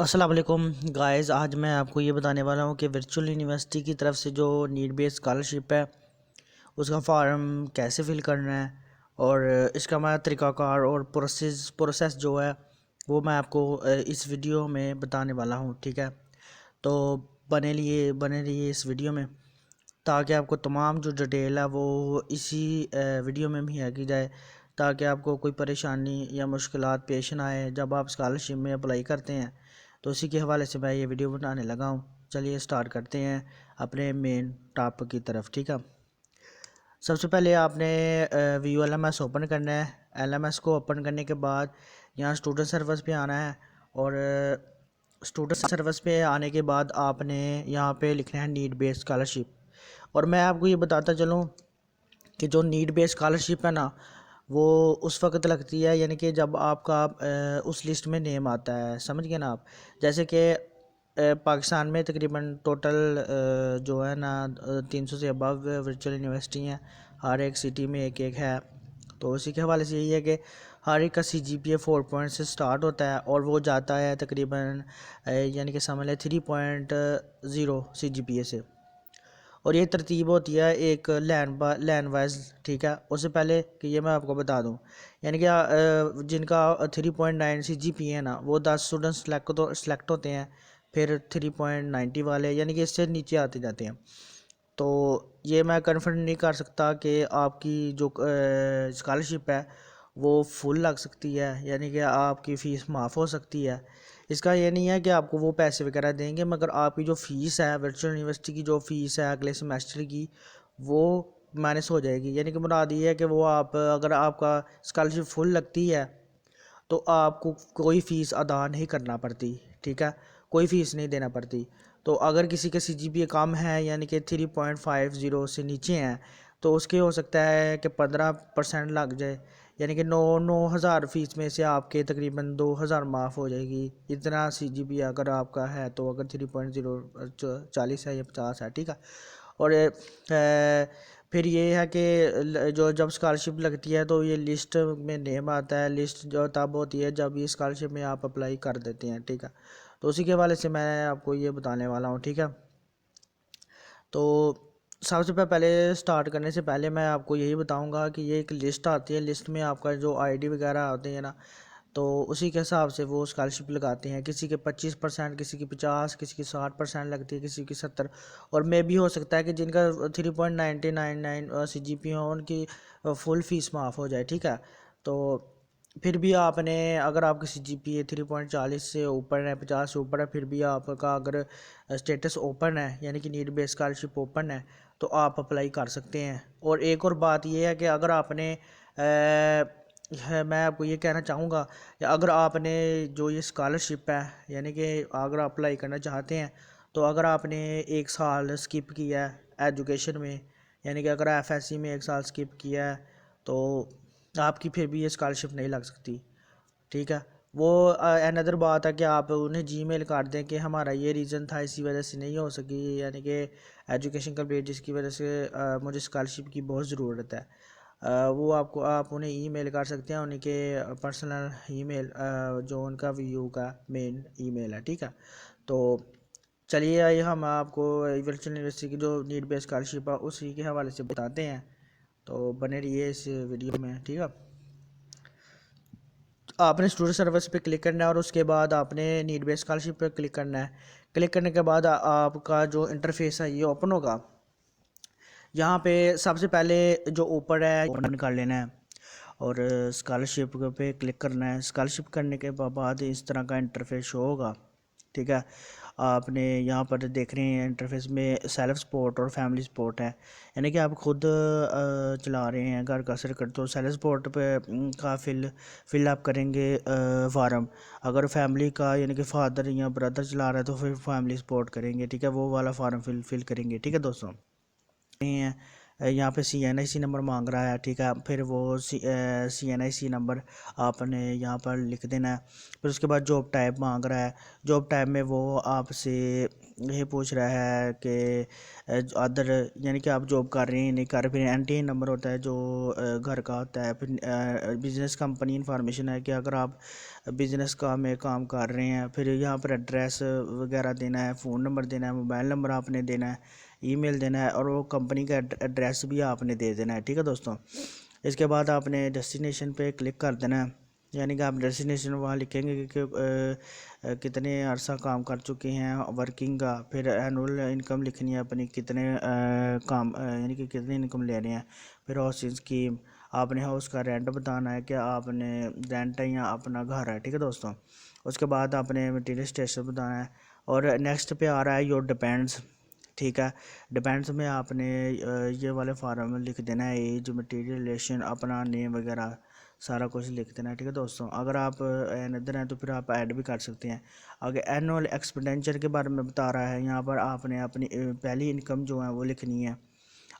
अस्सलाम वालेकुम गाइस। आज मैं आपको ये बताने वाला हूँ कि वर्चुअल यूनिवर्सिटी की तरफ से जो नीड बेस्ड स्कॉलरशिप है उसका फॉर्म कैसे फिल करना है और इसका हमारा तरीक़ाकार और प्रोसेस जो है वो मैं आपको इस वीडियो में बताने वाला हूँ। ठीक है, तो बने रहिए इस वीडियो में ताकि आपको तमाम जो डिटेल है वो इसी वीडियो में मुहैया की जाए, ताकि आपको कोई परेशानी या मुश्किलात पेश ना आए जब आप स्कॉलरशिप में अप्लाई करते हैं। तो इसी के हवाले से मैं ये वीडियो बनाने लगा हूँ। चलिए स्टार्ट करते हैं अपने मेन टॉपिक की तरफ। ठीक है, सबसे पहले आपने view L M S open करना है। एल एम एस को ओपन करने के बाद यहाँ स्टूडेंट सर्विस पे आना है और स्टूडेंट सर्विस पे आने के बाद आपने यहाँ पे लिखना है नीड बेस्ड स्कॉलरशिप। और मैं आपको ये बताता चलूँ कि जो नीड बेस्ड स्कॉलरशिप है ना, वो उस वक्त लगती है यानी कि जब आपका उस लिस्ट में नेम आता है। समझ गए ना आप? जैसे कि पाकिस्तान में तकरीबन टोटल जो है ना 300 से अबव वर्चुअल यूनिवर्सिटी हैं, हर एक सिटी में एक एक है। तो उसी के हवाले से यही है कि हर एक का CGPA 4 पॉइंट से स्टार्ट होता है और वो जाता है तकरीबन यानी कि समझ लें 3.0 CGPA से। और ये तरतीब होती है एक लैन वाइज। ठीक है, उससे पहले कि ये मैं आपको बता दूं, यानी कि जिनका 3.9 CGPA है ना, वो 10 स्टूडेंट सेलेक्ट होते हैं। फिर 3.90 वाले यानी कि इससे नीचे आते जाते हैं। तो ये मैं कन्फर्म नहीं कर सकता कि आपकी जो स्कॉलरशिप है वो फुल लग सकती है, यानी कि आपकी फ़ीस माफ़ हो सकती है। इसका ये नहीं है कि आपको वो पैसे वगैरह देंगे, मगर आपकी जो फ़ीस है वर्चुअल यूनिवर्सिटी की, जो फ़ीस है अगले सेमेस्टर की, वो माइनस हो जाएगी। यानी कि मुराद ये है कि वो आप अगर आपका स्कॉलरशिप फुल लगती है तो आपको कोई फ़ीस अदा नहीं करना पड़ती। ठीक है, कोई फ़ीस नहीं देना पड़ती। तो अगर किसी के CGPA कम है यानी कि 3.50 से नीचे हैं तो उसके हो सकता है कि 15% लग जाए, यानी कि 9,000 फ़ीस में से आपके तकरीबन 2,000 माफ़ हो जाएगी। इतना CGPA अगर आपका है, तो अगर 3.0 40 है या 50 है। ठीक है, और फिर ये है कि जो जब स्कॉलरशिप लगती है तो ये लिस्ट में नेम आता है। लिस्ट जो तब होती है जब ये स्कॉलरशिप में आप अप्लाई कर देते हैं। ठीक है, तो उसी के हवाले से मैं आपको ये बताने वाला हूँ। ठीक है, तो सबसे पहले स्टार्ट करने से पहले मैं आपको यही बताऊंगा कि ये एक लिस्ट आती है। लिस्ट में आपका जो ID वगैरह होते हैं ना, तो उसी के हिसाब से वो स्कॉलरशिप लगाते हैं। किसी के 25%, किसी की 50, किसी की 60% लगती है, किसी की 70। और मे भी हो सकता है कि जिनका 3.999 CGPA हो उनकी फुल फीस माफ़ हो जाए। ठीक है, तो फिर भी आपने अगर आपकी CGPA 3.40 से ऊपर है, 50 से ऊपर है, फिर भी आपका अगर स्टेटस ओपन है यानी कि नीड बेस्ड स्कॉलरशिप ओपन है, तो आप अप्लाई कर सकते हैं। और एक और बात यह है कि अगर आपने मैं आपको ये कहना चाहूँगा कि अगर आपने जो ये स्कॉलरशिप है यानी कि अगर आप अप्लाई करना चाहते हैं, तो अगर आपने 1 साल स्किप किया है एजुकेशन में, यानी कि अगर FSC में 1 साल स्किप किया है, तो आपकी फिर भी ये स्कॉलरशिप नहीं लग सकती। ठीक है, वो अनदर बात है कि आप उन्हें जीमेल कर दें कि हमारा ये रीज़न था, इसी वजह से नहीं हो सकी, यानी कि एजुकेशन कंप्लीट, जिसकी वजह से मुझे स्कॉलरशिप की बहुत ज़रूरत है। वो आप उन्हें ईमेल कर सकते हैं, उन्हीं के पर्सनल ईमेल जो उनका व्यू का मेन ईमेल है। ठीक है, तो चलिए आइए हम आपको वर्चुअल यूनिवर्सिटी की जो नीड बेस्ड स्कॉलरशिप है उसी के हवाले से बताते हैं। तो बने रहिए इस वीडियो में। ठीक है, आपने स्टूडेंट सर्विस पे क्लिक करना है और उसके बाद आपने नीड बेस्ड स्कॉलरशिप पे क्लिक करना है। क्लिक करने के बाद आपका जो इंटरफेस है ये ओपन होगा। यहाँ पे सबसे पहले जो ऊपर है ओपन कर लेना है और स्कॉलरशिप पे क्लिक करना है। स्कॉलरशिप करने के बाद इस तरह का इंटरफेस शो होगा। ठीक है, आपने यहाँ पर देख रहे हैं इंटरफेस में सेल्फ सपोर्ट और फैमिली सपोर्ट है, यानी कि आप खुद चला रहे हैं घर का सर्कट, तो सेल्फ सपोर्ट पे का फिल अप करेंगे फार्म। अगर फैमिली का यानी कि फादर या ब्रदर चला रहा है तो फिर फैमिली सपोर्ट करेंगे। ठीक है, वो वाला फार्म फिल करेंगे। ठीक है दोस्तों, हैं यहाँ पे CNIC नंबर मांग रहा है, ठीक है। फिर वो CNIC नंबर आपने यहाँ पर लिख देना है। फिर उसके बाद जॉब टाइप मांग रहा है। जॉब टाइप में वो आपसे ये पूछ रहा है कि अदर, यानी कि आप जॉब कर रहे हैं नहीं कर रहे। फिर NTN नंबर होता है जो घर का होता है। फिर बिजनेस कंपनी इंफॉर्मेशन है कि अगर आप बिजनेस का में काम कर रहे हैं। फिर यहाँ पर एड्रेस वगैरह देना है, फ़ोन नंबर देना है, मोबाइल नंबर आपने देना है, ईमेल देना है, और वो कंपनी का एड्रेस भी आपने दे देना है, ठीक है दोस्तों। इसके बाद आपने डेस्टिनेशन पे क्लिक कर देना है, यानी कि आप डेस्टिनेशन वहाँ लिखेंगे कि कितने अरसा काम कर चुके हैं वर्किंग का। फिर एनुअल इनकम लिखनी है अपनी, कितने यानी कि कितनी इनकम ले रहे हैं। फिर हाउसिंग स्कीम, आपने हाउस का रेंट बताना है कि आपने रेंट है या अपना घर है, ठीक है दोस्तों। उसके बाद आपने मटीरियल स्टेटस बताना है। और नेक्स्ट पे आ रहा है योर डिपेंड्स, ठीक है। डिपेंड्स में आपने ये वाले फार्म लिख देना है, एज, मटीरियल, रिलेशन, अपना नेम वगैरह सारा कुछ लिख देना है, ठीक है दोस्तों। अगर आप अनदर हैं तो फिर आप ऐड भी कर सकते हैं। आगे एनुअल एक्सपेंडिचर के बारे में बता रहा है, यहाँ पर आपने अपनी पहली इनकम जो है वो लिखनी है।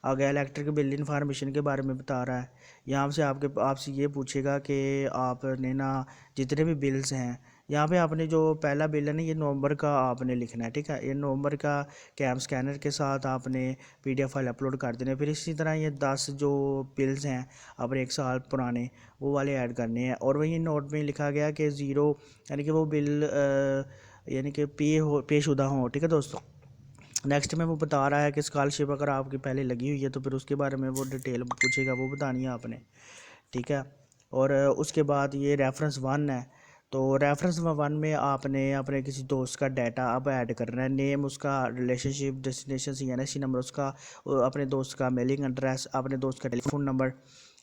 आगे इलेक्ट्रिक बिल इन्फॉर्मेशन के बारे में बता रहा है। यहाँ से आपसे ये पूछेगा कि आपने ना जितने भी बिल्स हैं, यहाँ पे आपने जो पहला बिल है ना ये नवंबर का आपने लिखना है, ठीक है। ये नवंबर का कैम स्कैनर के साथ आपने PDF फाइल अपलोड कर देना है। फिर इसी तरह ये 10 जो बिल्स हैं अपने 1 साल पुराने वो वाले ऐड करने हैं। और वही नोट में लिखा गया कि ज़ीरो, यानी कि वो बिल यानी कि पेशुदा हों, ठीक है दोस्तों। नेक्स्ट में वो बता रहा है कि स्कॉलरशिप अगर आपकी पहले लगी हुई है तो फिर उसके बारे में वो डिटेल पूछेगा, वो बतानी है आपने, ठीक है। और उसके बाद ये रेफरेंस 1 है। तो रेफरेंस 1 में आपने अपने किसी दोस्त का डाटा अब ऐड करना है, नेम उसका, रिलेशनशिप, डेस्टिनेशन, CNIC नंबर उसका, अपने दोस्त का मेलिंग एड्रेस, अपने दोस्त का टेलीफोन नंबर।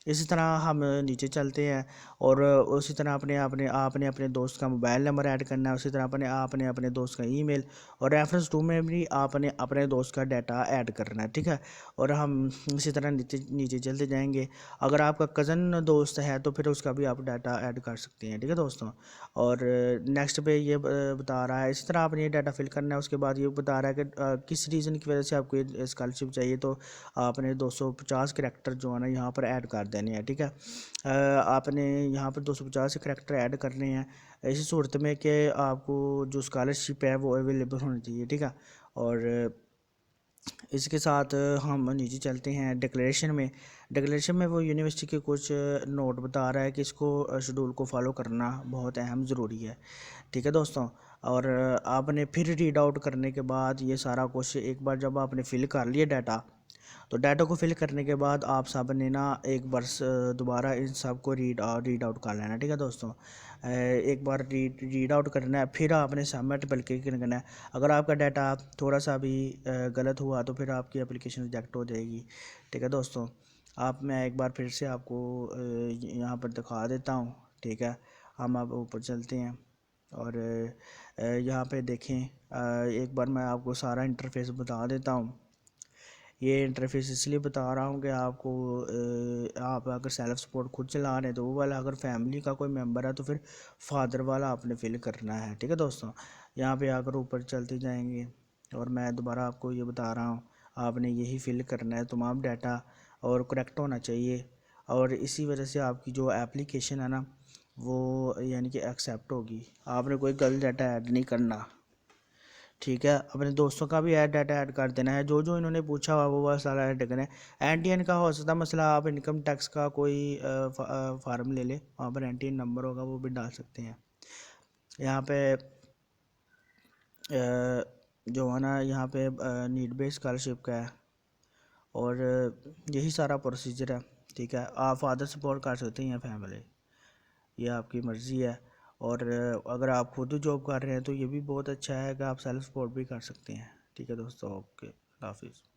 इसी तरह हम नीचे चलते हैं और उसी तरह अपने अपने आपने अपने दोस्त का मोबाइल नंबर ऐड करना है। उसी तरह आपने आपने अपने दोस्त का ईमेल, और रेफरेंस 2 में भी आपने अपने दोस्त का डाटा ऐड करना है, ठीक है। और हम इसी तरह नीचे नीचे चलते जाएंगे। अगर आपका कज़न दोस्त है तो फिर उसका भी आप डाटा ऐड कर सकते हैं, ठीक है दोस्तों। और नेक्स्ट पे ये बता रहा है, इसी तरह आपने ये डाटा फिल करना है। उसके बाद ये बता रहा है कि किस रीज़न की वजह से आपको ये स्कॉलरशिप चाहिए, तो आपने 250 करैक्टर जो है ना यहाँ पर ऐड कर देने हैं, ठीक है। आपने यहाँ पर 250 करैक्टर ऐड करने हैं ऐसी सूरत में कि आपको जो स्कॉलरशिप है वो अवेलेबल होनी चाहिए, ठीक है। और इसके साथ हम नीचे चलते हैं डिक्लेरेशन में। डिक्लेरेशन में वो यूनिवर्सिटी के कुछ नोट बता रहा है कि इसको शेड्यूल को फॉलो करना बहुत अहम ज़रूरी है, ठीक है दोस्तों। और आपने फिर रीड आउट करने के बाद ये सारा कुछ एक बार जब आपने फिल कर लिया डाटा, तो डाटा को फिल करने के बाद आप सब ने ना एक बार दोबारा इन सब को रीड आउट कर लेना, ठीक है दोस्तों। एक बार रीड आउट करना है, फिर आपने सबमिट पर क्लिक करना है। अगर आपका डाटा थोड़ा सा भी गलत हुआ तो फिर आपकी एप्लीकेशन रिजेक्ट हो जाएगी, ठीक है दोस्तों। मैं एक बार फिर से आपको यहाँ पर दिखा देता हूँ, ठीक है। हम अब ऊपर चलते हैं और यहाँ पे देखें, एक बार मैं आपको सारा इंटरफेस बता देता हूँ। ये इंटरफेस इसलिए बता रहा हूँ कि आपको आप अगर सेल्फ सपोर्ट खुद चला रहे हैं तो वो वाला, अगर फैमिली का कोई मेंबर है तो फिर फादर वाला आपने फिल करना है, ठीक है दोस्तों। यहाँ पे आकर ऊपर चलते जाएंगे और मैं दोबारा आपको ये बता रहा हूँ, आपने यही फिल करना है, तमाम डाटा और करेक्ट होना चाहिए। और इसी वजह से आपकी जो एप्लीकेशन है ना वो यानी कि एक्सेप्ट होगी। आपने कोई गलत डाटा ऐड नहीं करना, ठीक है। अपने दोस्तों का भी डाटा ऐड कर देना है, जो जो इन्होंने पूछा हुआ वो सारा ऐड करना है। NTN का हो सकता मसला, आप इनकम टैक्स का कोई फार्म ले लें, वहाँ पर NTN नंबर होगा वो भी डाल सकते हैं। यहाँ पे जो है ना यहाँ पे नीड बेस्ड स्कॉलरशिप का है और यही सारा प्रोसीजर है, ठीक है। आप फादर सपोर्ट कर सकते हैं या फैमिली, ये आपकी मर्ज़ी है। और अगर आप खुद जॉब कर रहे हैं तो ये भी बहुत अच्छा है कि आप सेल्फ सपोर्ट भी कर सकते हैं, ठीक है दोस्तों। ओके, हाफिज़।